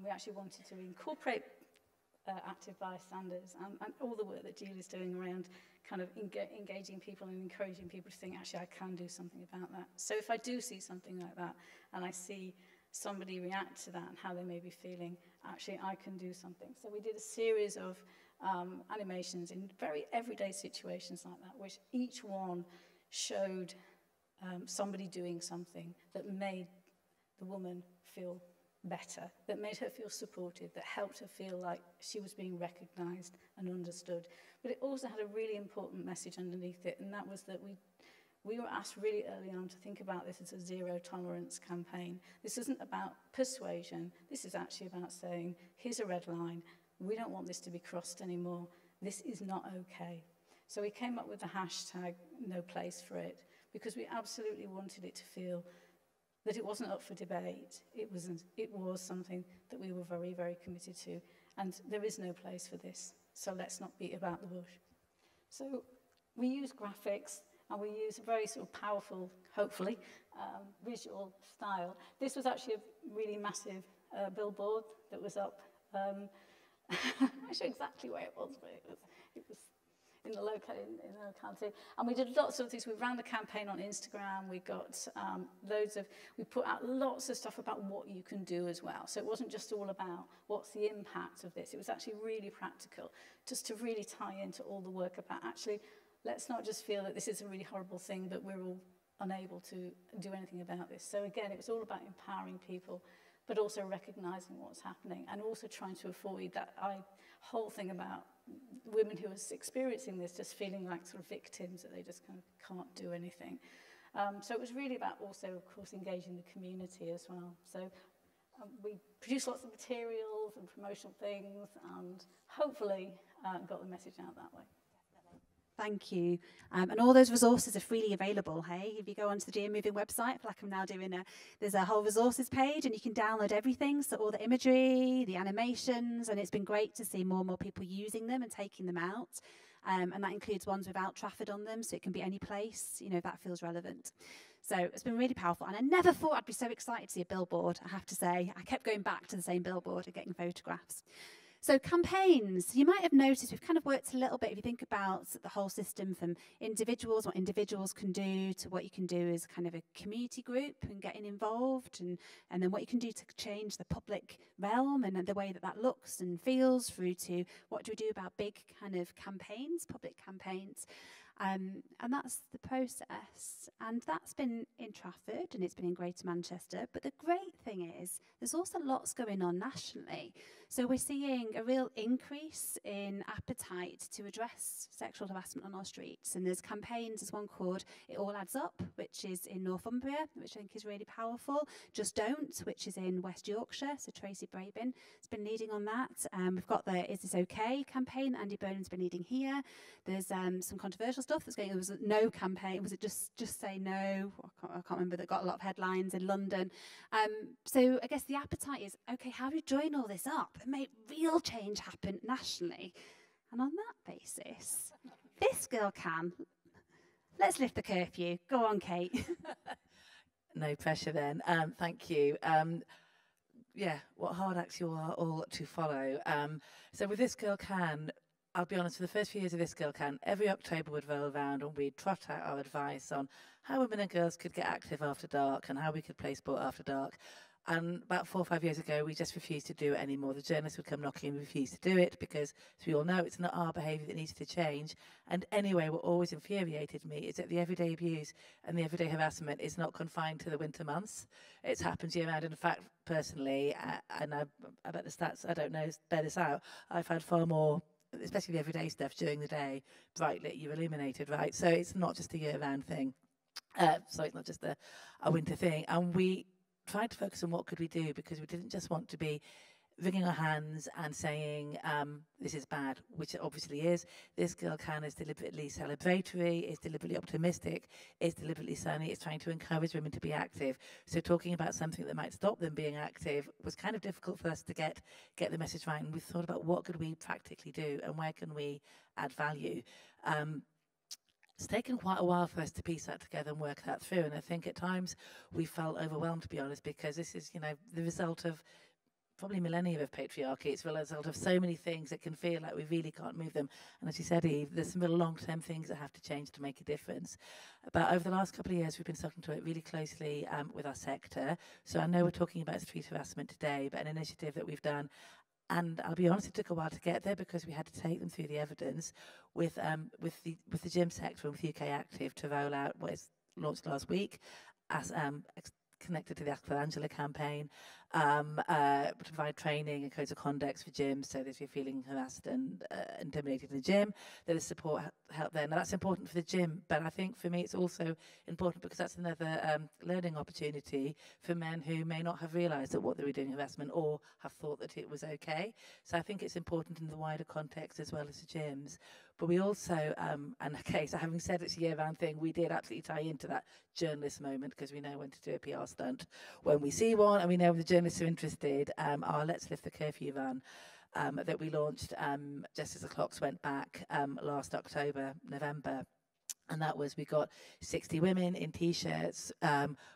We actually wanted to incorporate active bystanders and all the work that Julie's doing around kind of engaging people and encouraging people to think, actually, I can do something about that. So if I do see something like that and I see somebody react to that and how they may be feeling, actually, I can do something. So we did a series of animations in very everyday situations like that, which each one showed somebody doing something that made the woman feel better, that made her feel supported, that helped her feel like she was being recognised and understood. But it also had a really important message underneath it, and that was that we were asked really early on to think about this as a zero tolerance campaign. This isn't about persuasion. This is actually about saying, here's a red line. We don't want this to be crossed anymore. This is not okay. So we came up with the hashtag no place for it because we absolutely wanted it to feel that it wasn't up for debate. It was something that we were very, very committed to. And there is no place for this. So let's not beat about the bush. So we use graphics and we use a very sort of powerful, hopefully, visual style. This was actually a really massive billboard that was up. I'm not sure exactly where it was, but it was in the locality. And we did lots of things. We ran the campaign on Instagram. We got we put out lots of stuff about what you can do as well. So it wasn't just all about what's the impact of this. It was actually really practical, just to really tie into all the work about actually, let's not just feel that this is a really horrible thing, but we're all unable to do anything about this. So again, it was all about empowering people, but also recognising what's happening and also trying to avoid that whole thing about women who are experiencing this just feeling like sort of victims, that they just kind of can't do anything. So it was really about also, of course, engaging the community as well. So we produced lots of materials and promotional things and hopefully got the message out that way. Thank you. And all those resources are freely available, hey? If you go onto the GM Moving website, like I'm now doing, there's a whole resources page and you can download everything, so all the imagery, the animations, and it's been great to see more and more people using them and taking them out. And that includes ones without Trafford on them, so it can be any place, you know, if that feels relevant. So it's been really powerful. And I never thought I'd be so excited to see a billboard, I have to say. I kept going back to the same billboard and getting photographs. So campaigns, you might have noticed we've kind of worked a little bit, if you think about the whole system from individuals, what individuals can do, to what you can do as kind of a community group and getting involved, and then what you can do to change the public realm and the way that that looks and feels, through to what do we do about big kind of campaigns, public campaigns. And that's the process. And that's been in Trafford and it's been in Greater Manchester. But the great thing is there's also lots going on nationally. So we're seeing a real increase in appetite to address sexual harassment on our streets. And there's campaigns, there's one called It All Adds Up, which is in Northumbria, which I think is really powerful. Just Don't, which is in West Yorkshire. So Tracy Brabin has been leading on that. We've got the Is This OK campaign that Andy Burnham's been leading here. There's some controversial stuff that's going on. There was a No campaign. Was it just Say No? I can't remember. That got a lot of headlines in London. So I guess the appetite is, okay, how do we join all this up and make real change happen nationally? And on that basis, this girl can. Let's lift the curfew. Go on, Kate. No pressure then. Thank you. Yeah, what hard acts you are all to follow. So with This Girl Can, I'll be honest, for the first few years of This Girl Can, every October would roll around and we'd trot out our advice on how women and girls could get active after dark and how we could play sport after dark. And about 4 or 5 years ago, we just refused to do it anymore. The journalists would come knocking and refuse to do it because, as we all know, it's not our behaviour that needs to change. And anyway, what always infuriated me is that the everyday abuse and the everyday harassment is not confined to the winter months. It's happened year round. In fact, personally, and I bet the stats, I don't know, bear this out, I've had far more especially the everyday stuff during the day, bright lit, you're illuminated, right? So it's not just a year-round thing. So it's not just a winter thing. And we tried to focus on what could we do, because we didn't just want to be wringing our hands and saying this is bad, which it obviously is. This Girl Can is deliberately celebratory, is deliberately optimistic, is deliberately sunny, it's trying to encourage women to be active. So talking about something that might stop them being active was kind of difficult for us to get the message right. And we thought about what could we practically do and where can we add value. It's taken quite a while for us to piece that together and work that through. And I think at times we felt overwhelmed, to be honest, because this is, the result of probably millennia of patriarchy. It's the result of so many things that can feel like we really can't move them. And as you said, Eve, there's some real long-term things that have to change to make a difference. But over the last couple of years, we've been talking to it really closely with our sector. So I know we're talking about street harassment today, but an initiative that we've done, and I'll be honest, it took a while to get there because we had to take them through the evidence with the gym sector and with UK Active to roll out what is launched last week as connected to the Ask for Angela campaign, to provide training and codes of conduct for gyms, so that if you're feeling harassed and intimidated in the gym, there is support help there. Now that's important for the gym, but I think for me it's also important because that's another learning opportunity for men who may not have realised that what they were doing harassment or have thought that it was okay. So I think it's important in the wider context as well as the gyms. But we also, and okay, so having said it's a year-round thing, we did absolutely tie into that journalist moment because we know when to do a PR stunt when we see one, and we know when the journalists are interested. Our Let's Lift the Curfew run that we launched just as the clocks went back last October, November. And that was, we got 60 women in T-shirts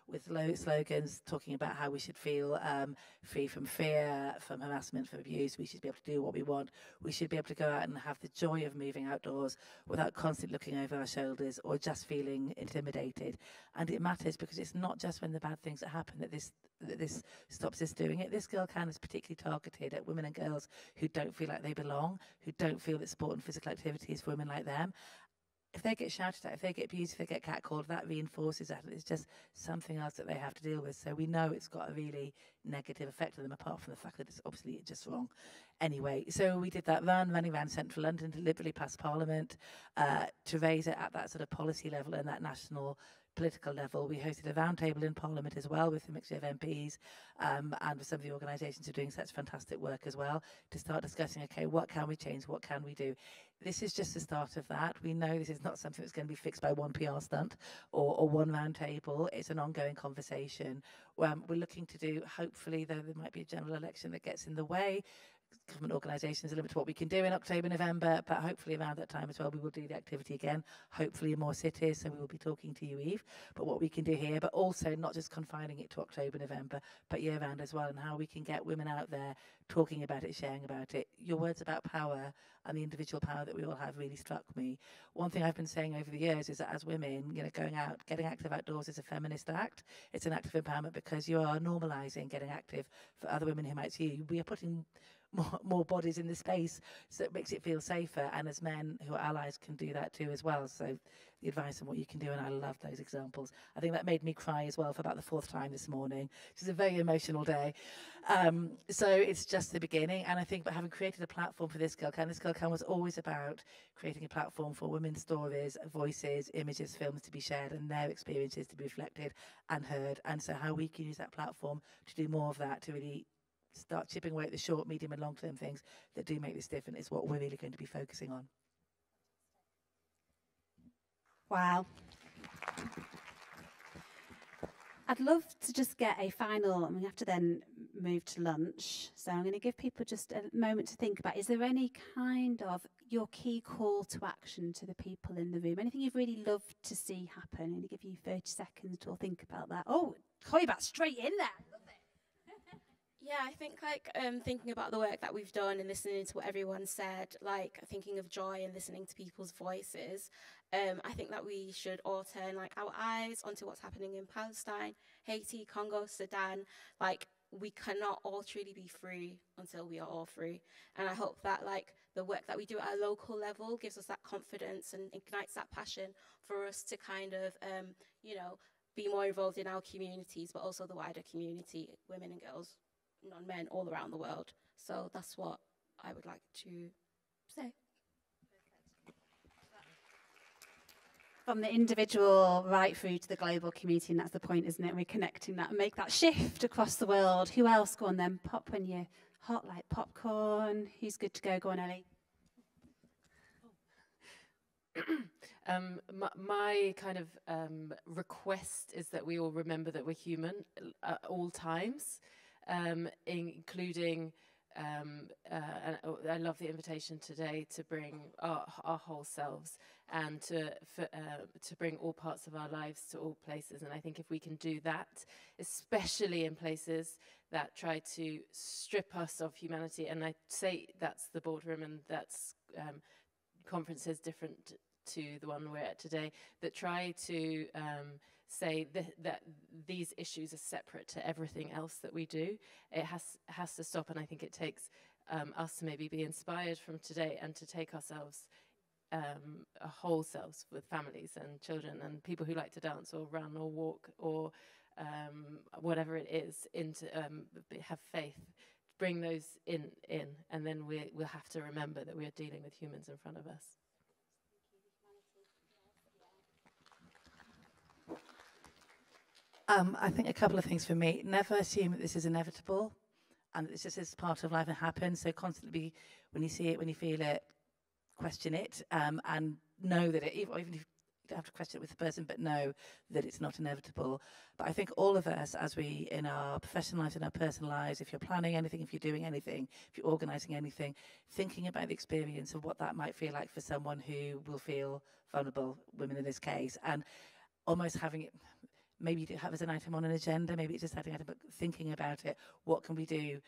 with slogans talking about how we should feel free from fear, from harassment, from abuse. We should be able to do what we want. We should be able to go out and have the joy of moving outdoors without constantly looking over our shoulders or just feeling intimidated. And it matters because it's not just when the bad things that happen that this stops us doing it. This Girl Can is particularly targeted at women and girls who don't feel like they belong, who don't feel that sport and physical activity is for women like them. If they get shouted at, if they get abused, if they get catcalled, that reinforces that. It's just something else that they have to deal with. So we know it's got a really negative effect on them, apart from the fact that it's obviously just wrong. Anyway, so we did that running around central London, deliberately past Parliament, to raise it at that sort of policy level and that national political level. We hosted a roundtable in Parliament as well with a mixture of MPs and with some of the organisations who are doing such fantastic work as well, to start discussing, okay, what can we change, what can we do? This is just the start of that. We know this is not something that's going to be fixed by one PR stunt or one roundtable. It's an ongoing conversation. We're looking to do, hopefully, though there might be a general election that gets in the way, government organisations are limited to what we can do in October, November, but hopefully around that time as well we will do the activity again, hopefully in more cities, so we will be talking to you, Eve, but what we can do here, but also not just confining it to October, November, but year round as well, and how we can get women out there talking about it, sharing about it. Your words about power and the individual power that we all have really struck me. One thing I've been saying over the years is that as women, going out, getting active outdoors is a feminist act. It's an act of empowerment because you are normalising getting active for other women who might see you. We are putting more bodies in the space, so it makes it feel safer, and as men who are allies can do that too as well. So the advice on what you can do, and I love those examples. I think that made me cry as well for about the 4th time this morning. It was a very emotional day. So it's just the beginning, and I think by having created a platform for This Girl Can was always about creating a platform for women's stories, voices, images, films to be shared, and their experiences to be reflected and heard. And so how we can use that platform to do more of that, to really start chipping away at the short, medium and long-term things that do make this different is what we're really going to be focusing on. Wow. I'd love to just get a final, and we have to then move to lunch. So I'm going to give people just a moment to think about, is there any kind of your key call to action to the people in the room? Anything you've really loved to see happen? I'm going to give you 30 seconds to think about that. Oh, Toybat straight in there. Yeah, I think thinking about the work that we've done and listening to what everyone said, thinking of joy and listening to people's voices, I think that we should all turn our eyes onto what's happening in Palestine, Haiti, Congo, Sudan. We cannot all truly be free until we are all free. And I hope that the work that we do at a local level gives us that confidence and ignites that passion for us to kind of, be more involved in our communities, but also the wider community, women and girls, non-men all around the world. So that's what I would like to say. from the individual right through to the global community, and that's the point, isn't it? We're connecting that and make that shift across the world. Who else? Go on then, pop when you're hot like popcorn. Who's good to go? Go on, Ellie. My kind of request is that we all remember that we're human at all times, including, and I love the invitation today to bring our whole selves and to bring all parts of our lives to all places. And I think if we can do that, especially in places that try to strip us of humanity, and I say that's the boardroom and that's conferences different to the one we're at today, that try to say that these issues are separate to everything else that we do. It has to stop, and I think it takes us to maybe be inspired from today and to take ourselves, our whole selves, with families and children and people who like to dance or run or walk or whatever it is, into have faith. Bring those in, and then we'll have to remember that we're dealing with humans in front of us. I think a couple of things for me. Never assume that this is inevitable and that this just is part of life and happens. So constantly, when you see it, when you feel it, question it, and know that even if you don't have to question it with the person, but know that it's not inevitable. But I think all of us, as we, in our professional lives, in our personal lives, if you're planning anything, if you're doing anything, if you're organising anything, thinking about the experience of what that might feel like for someone who will feel vulnerable, women in this case, and almost having it, maybe you do have as an item on an agenda, maybe it's just having an item, but thinking about it, what can we do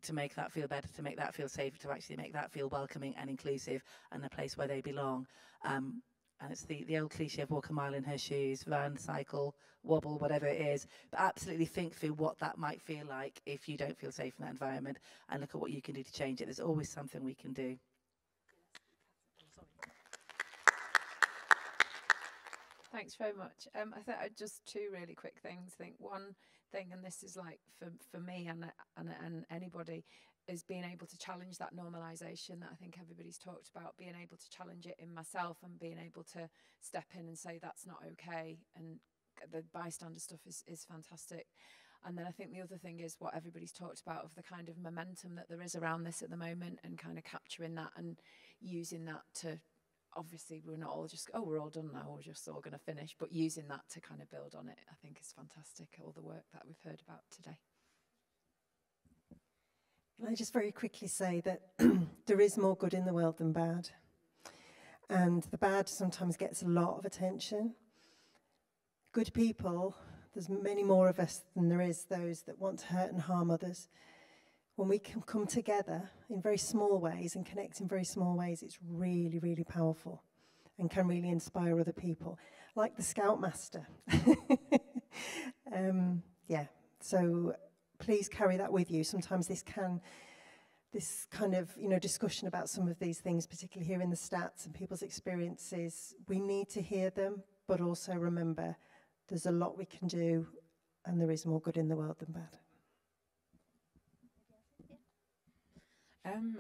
to make that feel better, to make that feel safer, to actually make that feel welcoming and inclusive and a place where they belong. And it's the old cliche of walk a mile in her shoes, run, cycle, wobble, whatever it is. But absolutely think through what that might feel like if you don't feel safe in that environment, and look at what you can do to change it. There's always something we can do. Thanks very much. I think just two really quick things. I think one thing, and this is like for me and anybody, is being able to challenge that normalisation that I think everybody's talked about, being able to challenge it in myself and being able to step in and say that's not okay, and the bystander stuff is fantastic. And then I think the other thing is what everybody's talked about, of the kind of momentum that there is around this at the moment, and kind of capturing that and using that to, obviously we're not all just, oh, we're all done now, we're just all going to finish, but using that to kind of build on it, I think is fantastic, all the work that we've heard about today. Can I just very quickly say that there is more good in the world than bad. And the bad sometimes gets a lot of attention. Good people, there's many more of us than there is those that want to hurt and harm others. When we can come together in very small ways and connect in very small ways, it's really, really powerful and can really inspire other people. Like the Scoutmaster. Yeah, so please carry that with you. Sometimes this kind of, discussion about some of these things, particularly here in the stats and people's experiences, we need to hear them, but also remember there's a lot we can do, and there is more good in the world than bad.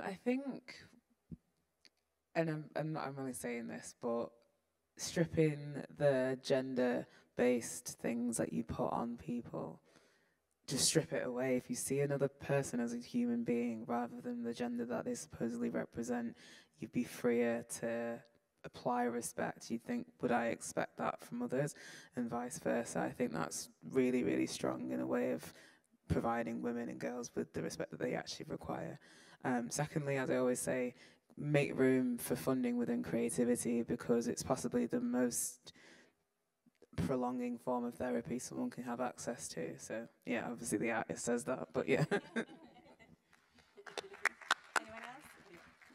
I think, and I'm only saying this, but stripping the gender-based things that you put on people, just strip it away. If you see another person as a human being rather than the gender that they supposedly represent, you'd be freer to apply respect. You'd think, would I expect that from others? And vice versa. I think that's really, really strong in a way of providing women and girls with the respect that they actually require. Secondly, as I always say, make room for funding within creativity, because it's possibly the most prolonging form of therapy someone can have access to. So yeah, obviously the artist says that, but yeah. Anyone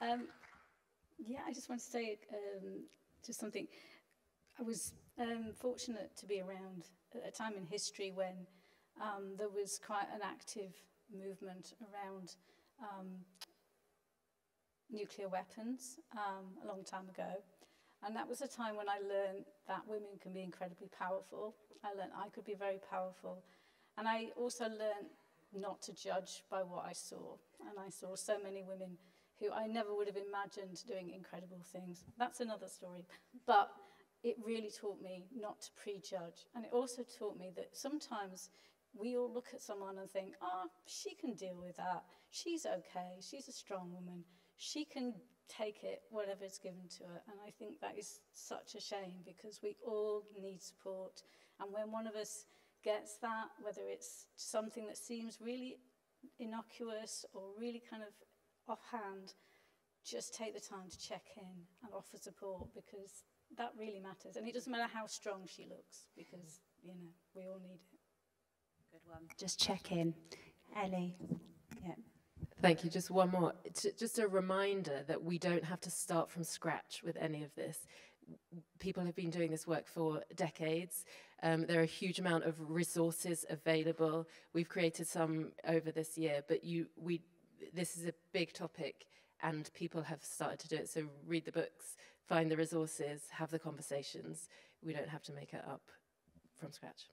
else? Yeah, I just want to say just something. I was fortunate to be around at a time in history when there was quite an active movement around nuclear weapons a long time ago. And that was a time when I learned that women can be incredibly powerful. I learned I could be very powerful. And I also learned not to judge by what I saw. And I saw so many women who I never would have imagined doing incredible things. That's another story. But it really taught me not to prejudge. And it also taught me that sometimes we all look at someone and think, oh, she can deal with that. She's okay. She's a strong woman. She can take it, whatever is given to her. And I think that is such a shame, because we all need support. And when one of us gets that, whether it's something that seems really innocuous or really kind of offhand, just take the time to check in and offer support, because that really matters. And it doesn't matter how strong she looks, because, you know, we all need it. Good one. Just check in. Ellie. Yeah. Thank you. Just one more. Just a reminder that we don't have to start from scratch with any of this. People have been doing this work for decades. There are a huge amount of resources available. We've created some over this year, but this is a big topic, and people have started to do it. So read the books, find the resources, have the conversations. We don't have to make it up from scratch.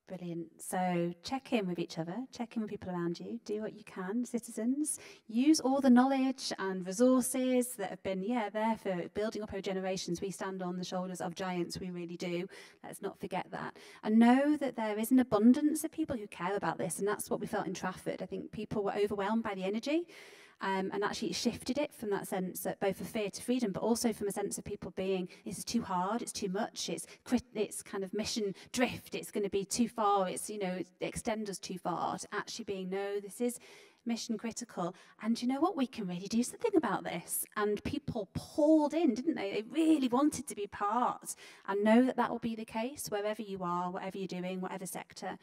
Brilliant. So check in with each other, check in with people around you, do what you can, citizens. Use all the knowledge and resources that have been, there for building up over generations. We stand on the shoulders of giants, we really do. Let's not forget that. And know that there is an abundance of people who care about this, and that's what we felt in Trafford. I think people were overwhelmed by the energy. And actually it shifted it from that sense that both of fear to freedom, but also from a sense of people being, this is too hard, it's too much, it's kind of mission drift, it's going to be too far, it's, you know, extend us too far, to actually being, no, this is mission critical. And you know what, we can really do something about this. And people poured in, didn't they? They really wanted to be part, and know that that will be the case wherever you are, whatever you're doing, whatever sector.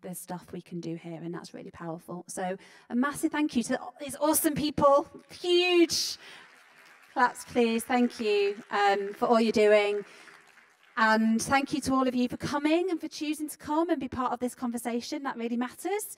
There's stuff we can do here, and that's really powerful. So a massive thank you to these awesome people. Huge claps, please. Thank you for all you're doing. And thank you to all of you for coming and for choosing to come and be part of this conversation. That really matters.